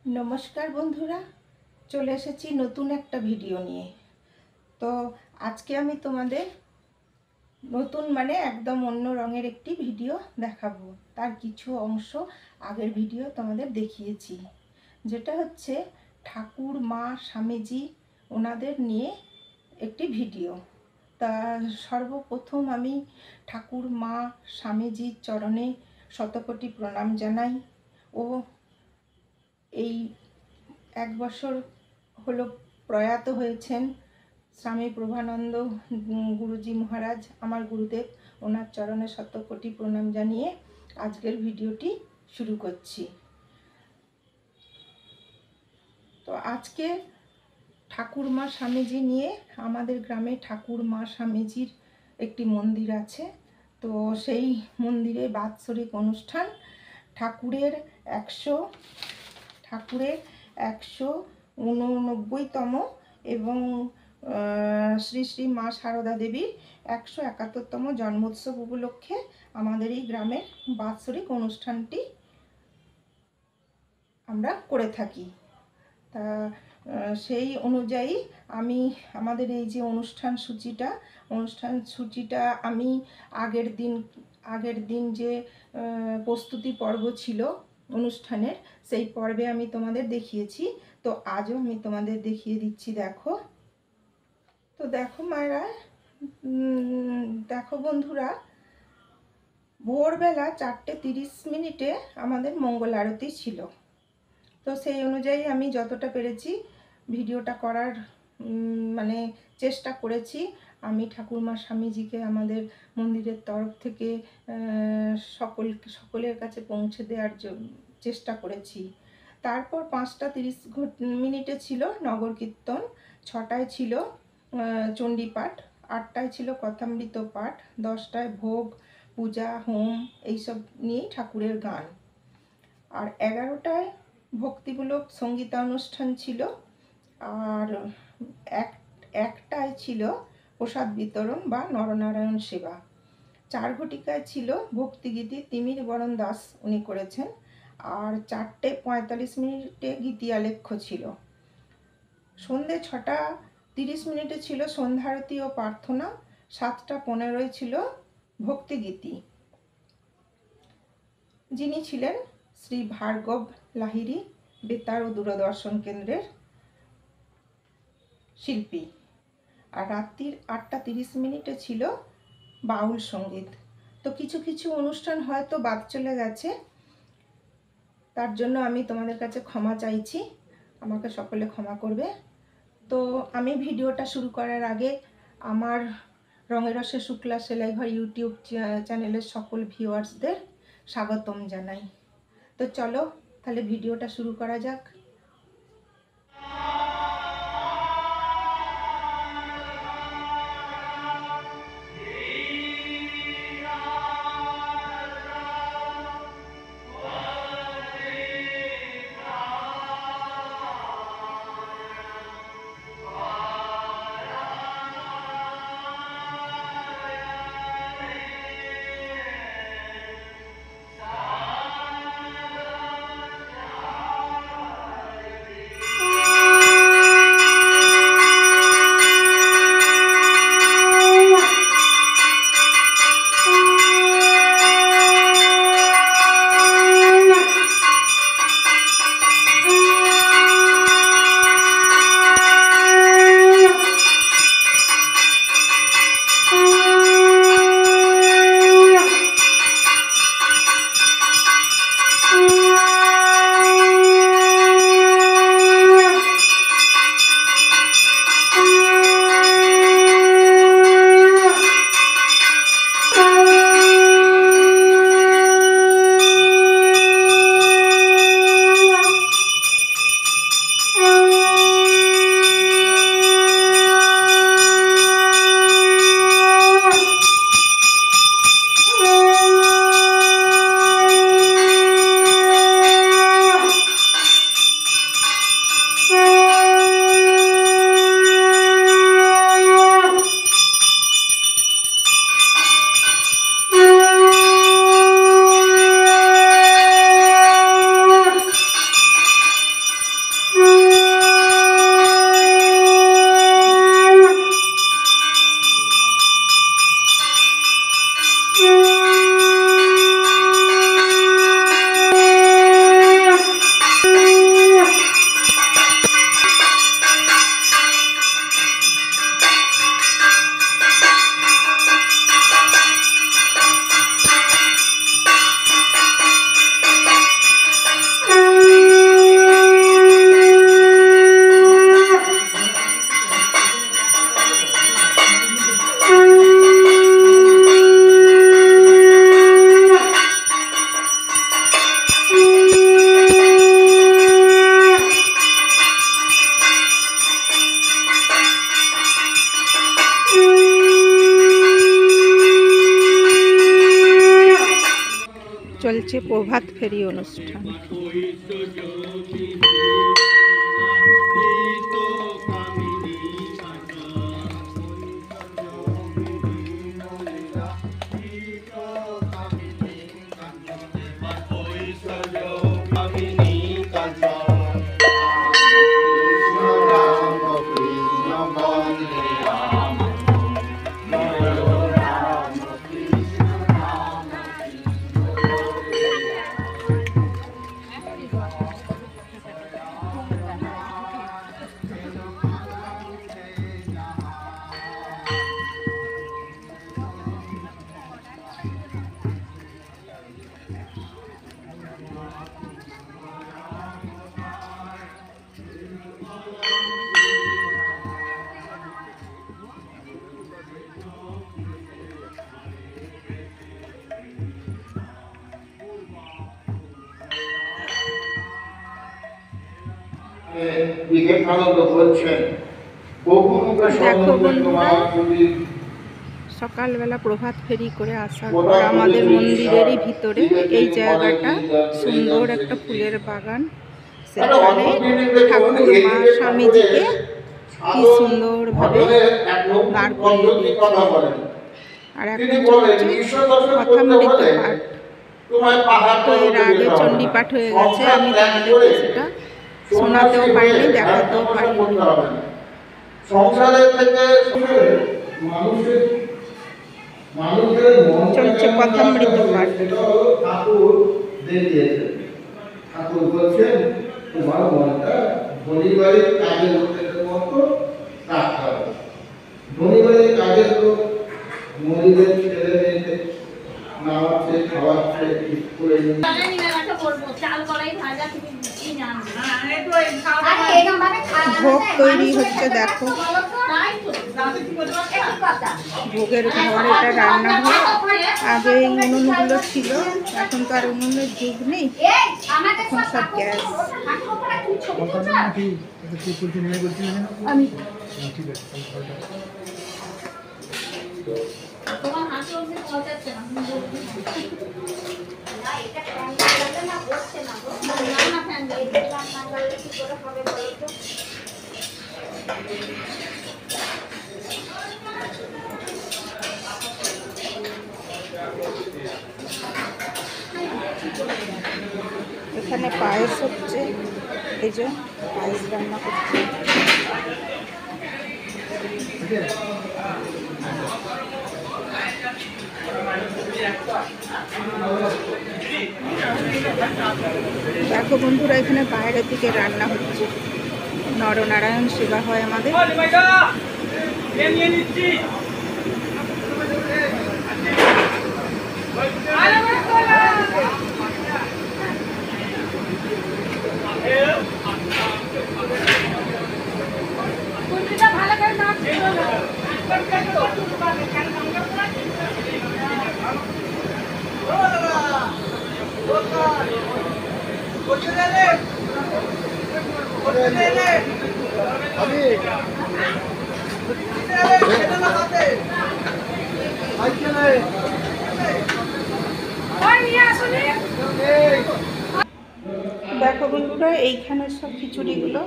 নমস্কার বন্ধুরা, চলে এসেছি নতুন একটা ভিডিও নিয়ে। তো আজকে আমি তোমাদের নতুন একদম অন্য রঙের একটি ভিডিও দেখাবো। তার কিছু অংশ আগের ভিডিও তোমাদের দেখিয়েছি, যেটা হচ্ছে ঠাকুর মা স্বামীজি ওনাদের নিয়ে একটি ভিডিও। তা সর্বপ্রথম আমি ঠাকুর মা স্বামীজির চরণে শতকোটি প্রণাম জানাই। ও এই 1 বছর হলো প্রয়াত হয়েছেন স্বামী প্রভানন্দ গুরুজি মহারাজ, আমার গুরুদেব। ওনার চরণে শতকোটি প্রণাম জানিয়ে আজকের ভিডিওটি শুরু করছি। তো আজকে ঠাকুরমা স্বামীজি নিয়ে, আমাদের গ্রামে ঠাকুরমা স্বামীজির একটি মন্দির আছে। তো সেই মন্দিরে বাৎসরিক অনুষ্ঠান। ঠাকুরের 189তম এবং শ্রী শ্রী মা সারদা দেবীর 171তম জন্মোৎসব উপলক্ষে আমাদের এই গ্রামের বাৎসরিক অনুষ্ঠানটি আমরা করে থাকি। তা সেই অনুযায়ী আমি আমাদের এই যে অনুষ্ঠান সূচিটা আমি আগের দিন যে প্রস্তুতি পর্ব ছিল অনুষ্ঠানের, সেই পর্বে আমি তোমাদের দেখিয়েছি। তো আজও আমি তোমাদের দেখিয়ে দিচ্ছি। দেখো, তো দেখো মায়েরা, দেখো বন্ধুরা, ভোরবেলা 4:30 আমাদের মঙ্গল আরতি ছিল। তো সেই অনুযায়ী আমি যতটা পেরেছি ভিডিওটা করার চেষ্টা করেছি। আমি ঠাকুরমা স্বামীজিকে আমাদের মন্দিরের তরফ থেকে সকলের কাছে পৌঁছে দেওয়ার চেষ্টা করেছি। তারপর 5:30 ছিল নগর কীর্তন, 6টায় ছিল চণ্ডী পাঠ, 8টায় ছিল কথামৃত পাঠ, 10টায় ভোগ, পূজা, হোম এইসব নিয়েই ঠাকুরের গান, আর 11টায় ভক্তিমূলক সঙ্গীতানুষ্ঠান ছিল, আর একটায় ছিল প্রসাদ বিতরণ বা নরনারায়ণ সেবা। 4 ঘটিকায় ছিল ভক্তিগীতি, তিমির বরণ দাস উনি করেছেন, আর 4:45 গীতি আলেখ্য ছিল। সন্ধে 6:30 ছিল সন্ধ্যারতি ও প্রার্থনা, 7:15 ছিল ভক্তিগীতি। যিনি ছিলেন শ্রী ভার্গব লাহিড়ী, বেতার ও দূরদর্শন কেন্দ্রের শিল্পী। আর রাত্রির 8:30 ছিল বাউল সঙ্গীত। তো কিছু কিছু অনুষ্ঠান হয়তো বাদ চলে গেছে, তার জন্য আমি তোমাদের কাছে ক্ষমা চাইছি, আমাকে সকলে ক্ষমা করবে। তো আমি ভিডিওটা শুরু করার আগে আমার রঙের রসে শুক্লা সেলাইঘর ইউটিউব চ্যানেলের সকল ভিউয়ার্সদের স্বাগতম জানাই। তো চলো তাহলে ভিডিওটা শুরু করা যাক। চলছে প্রভাত ফেরি অনুষ্ঠান। দেখো বন্ধুরা, সকালবেলা প্রভাত ফেরি করে আসার পর আমাদের মন্দিরেরই ভিতরে এই জায়গাটা সুন্দর একটা ফুলের বাগান, সেখানে ঠাকুর মা স্বামীজিকে কি সুন্দরভাবে দাঁড় করিয়ে দিয়েছে। আর এখন চলছে কথামৃত পাঠ। তো এর আগে চণ্ডী পাঠ হয়ে গেছে, আমি তোমাদেরকে সেটা শোনাতেও পারিনি, দেখাতেও পারিনি। চলছে কথামৃত পাঠ। ঠাকুর বলছেন তোমার মনটা ধনীবাড়ির কাজের মতো রাখতে হবে। ধনীবাড়ির কাজে তো মরিদের ছেলে মেয়েদের নামাচ্ছে, খাওয়াচ্ছে, স্কুলে ভোগ তৈরি হচ্ছে। দেখো, ভোগের ঘর, এটা রান্নাঘর। আগে এই উনুনগুলো ছিল, এখন তো আর উনুনের যুগ নেই, এখন সব গ্যাস। আমি এখানে পায়েস হচ্ছে, এই যে পায়েস রান্না করছে। দেখো বন্ধুরা, এখানে বাইরের দিকে রান্না হচ্ছে, নরনারায়ণ সেবা হয় আমাদের। দেখো বন্ধুরা, এইখানে সব খিচুড়িগুলো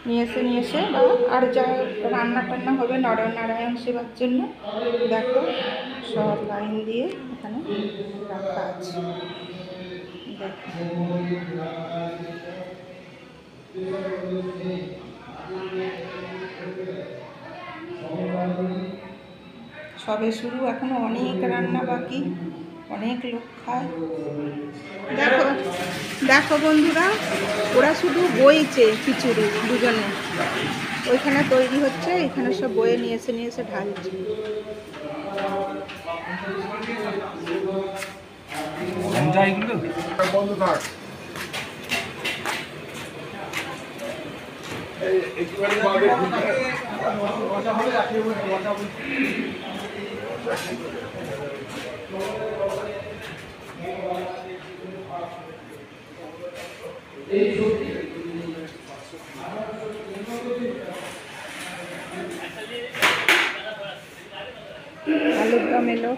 নিয়ে এসে বা আর যা রান্না টান্না হবে নরনারায়ণ সেবার জন্য, দেখো সব লাইন দিয়ে এখানে রাখা আছে। সবে শুরু, এখনো অনেক রান্না বাকি, অনেক লোক খায়। দেখো দেখো বন্ধুরা, ওরা শুধু বইছে খিচুড়ি, দুজনে ওইখানে তৈরি হচ্ছে, এখানে সব বয়ে নিয়ে এসে ঢালছে। আলুর দম এলো।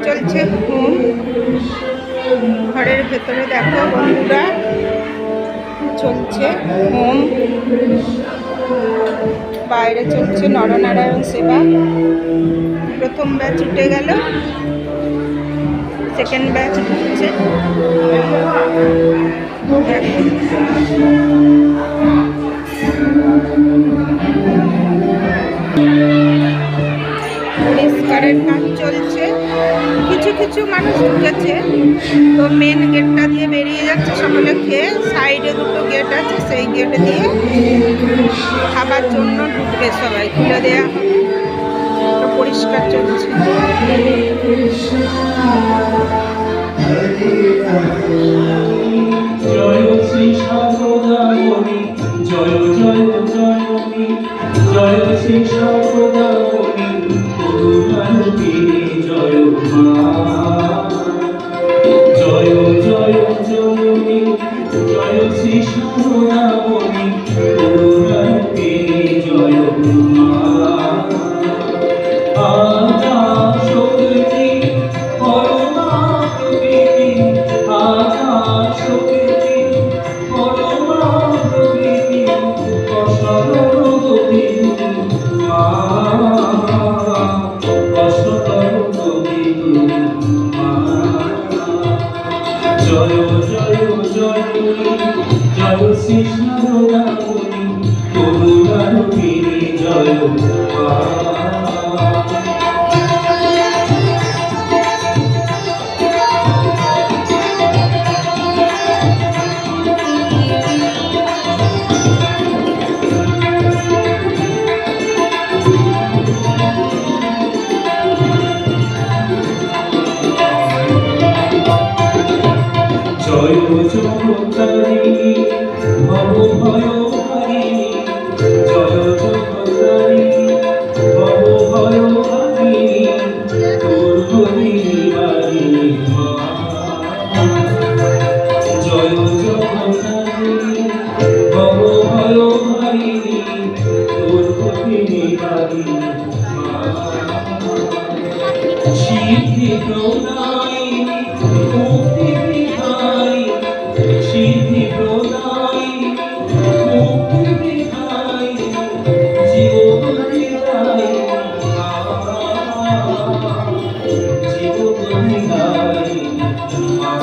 চলছে হোম ভেতরে দেখো বন্ধুরা চলছে হোম, বাইরে চলছে নরনারায়ণ সেবা। প্রথম ব্যাচ উঠে গেল, সেকেন্ড ব্যাচ ঢুকছে। পরিষ্কারের কাজ চলছে, কিছু কিছু মানুষ ঢুকেছে, তো মেন গেটটা দিয়ে বেরিয়ে যাচ্ছে সকলে খেয়ে। সাইডে দুটো গেট আছে, সেই গেট দিয়ে খাবার জন্য ঢুকবে সবাই, খুলে দেওয়া হবে। তো পরিষ্কার চলছে। জয় শ্রী সর্বদামণি, জয় জয় জয়মণি, জয় শ্রী সর্বদামণি, করুণারূপিণী জয় মা। জয় জয় জয়মণি, জয় শ্রী সর্বদামণি, করুণারূপিণী জয় মা। আদা শক্তি পরমা প্রকৃতি, আদা শক্তি পরমা প্রকৃতি, অসরল গতি মা, অসরল গতি মা। জয় জয় জয় জয় শ্রী সর্বদামণি, করুণারূপিণী জয় মা। জয় জগত্তারিণী ভব ভয়হারিণী, জয় জগত্তারিণী ভব ভয়হারিণী, দুর্গতিনিবারিণী মা। জয় জগত্তারিণী ভব ভয়হারিণী, দুর্গতিনিবারিণী মা। সিদ্ধি প্রদায়িনী মুক্তি বিধায়িনী, সিদ্ধি প্রদায়িনী মুক্তি বিধায়িনী, জীবনদায়িনী মা, জীবনদায়িনী মা।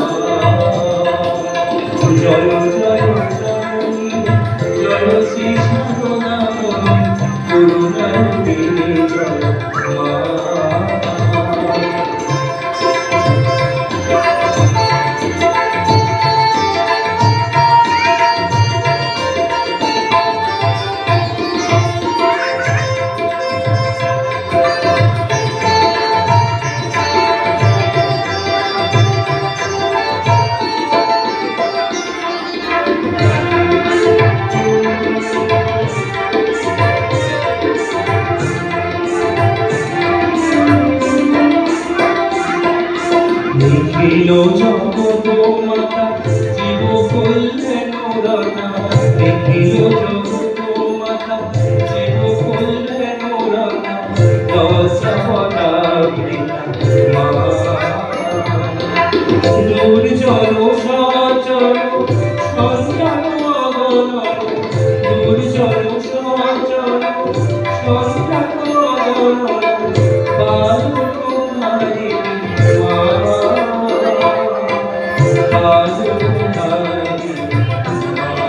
জয় জয় জয়নি, জয় শ্রী সর্বদামণি, করুণারূপিণী জয় মা। নিখিল জগৎ মাতা জীব কল্যাণ রতা, নিখিল জগৎ মাতা জীব কল্যাণ রতা, দশাবতারিণী মা। দুর্জয় সচর সন্তান মগন, দুর্জয় সচর সন্তান মগন, বালকুমারিণী মা, বালকুমারিণী মা।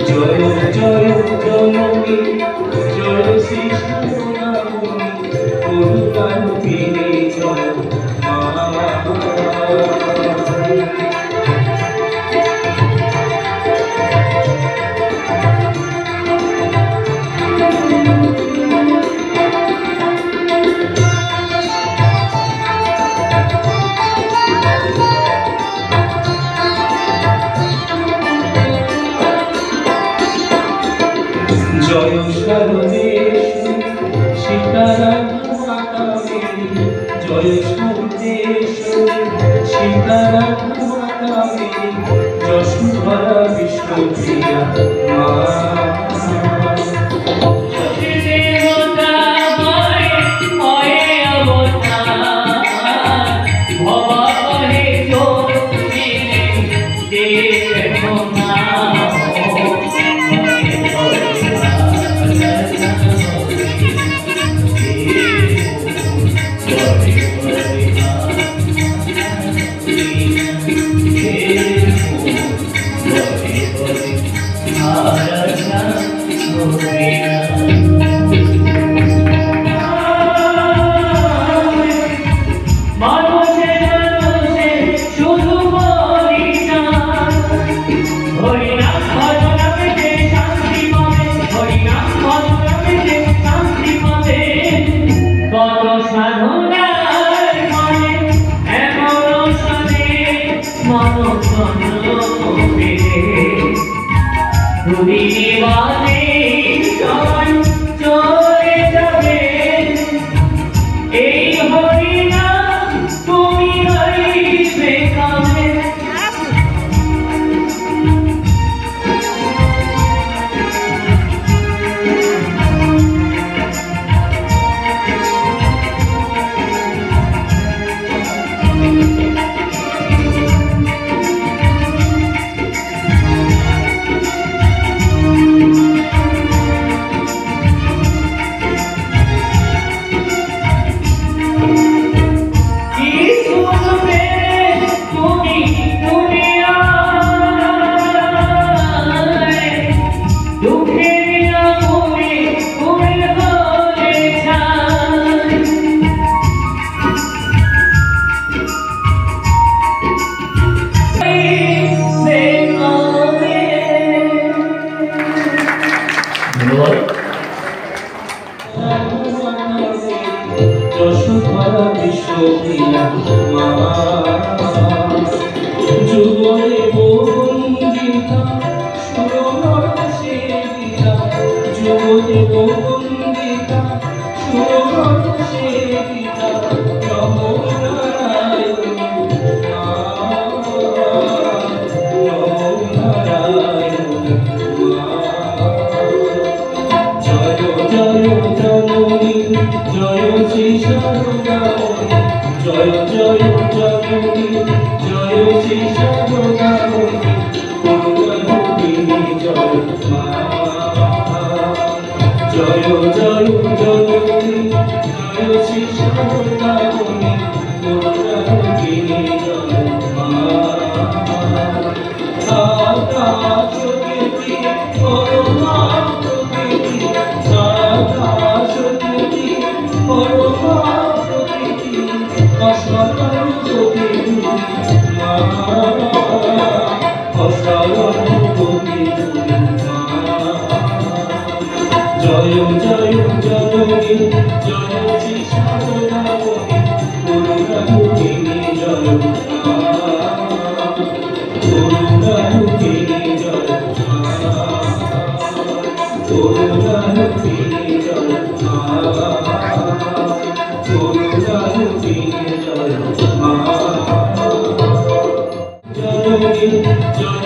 জয় জয় জননী, জয় শ্রী সর্বদামণি, করুণারূপিণী জয় মা। জয় সর্বেশ্বরী সীতারাম মাতা মেরি, জয় সর্বেশ্বরী সীতারাম মাতা মেরি, যশোধরা বিষ্ণুপ্রিয়া মা। ভবা দুনিয়াতে সবাই চলে যাবে, এই হরিনাম তুমি গাইবে কাবে। যশোধরা বিশ্বপ্রিয়া মা, যুগলে বন্দিতা সুরনর সেবিতা, যুগলে বন্দিতা সুরনর সেবিতা, নমো নারায়ণী মা, নমো নারায়ণী মা। জয় জয় জননী জয় শ্রী সরদামণি, জয় জয় জননী জয় শ্রী সরদামণি, করুণারূপিণী জয় মা। জয় জয় জননী জয় শ্রী সরদামণি, করুণারূপিণী জয় মা। আকাশ প্রকৃতি পরমা প্রকৃতি, আকাশ প্রকৃতি পরমা প্রকৃতি, অসাধারণ প্রকৃতি মা, অসাধারণ প্রকৃতি মা। জয় জয় জননী জয় শ্রী সরদামণি, করুণারূপিণী জয় মা, করুণারূপিণী জয় মা, করুণারূপিণী জয় মা, করুণারূপিণী জয় মা। জননী জয়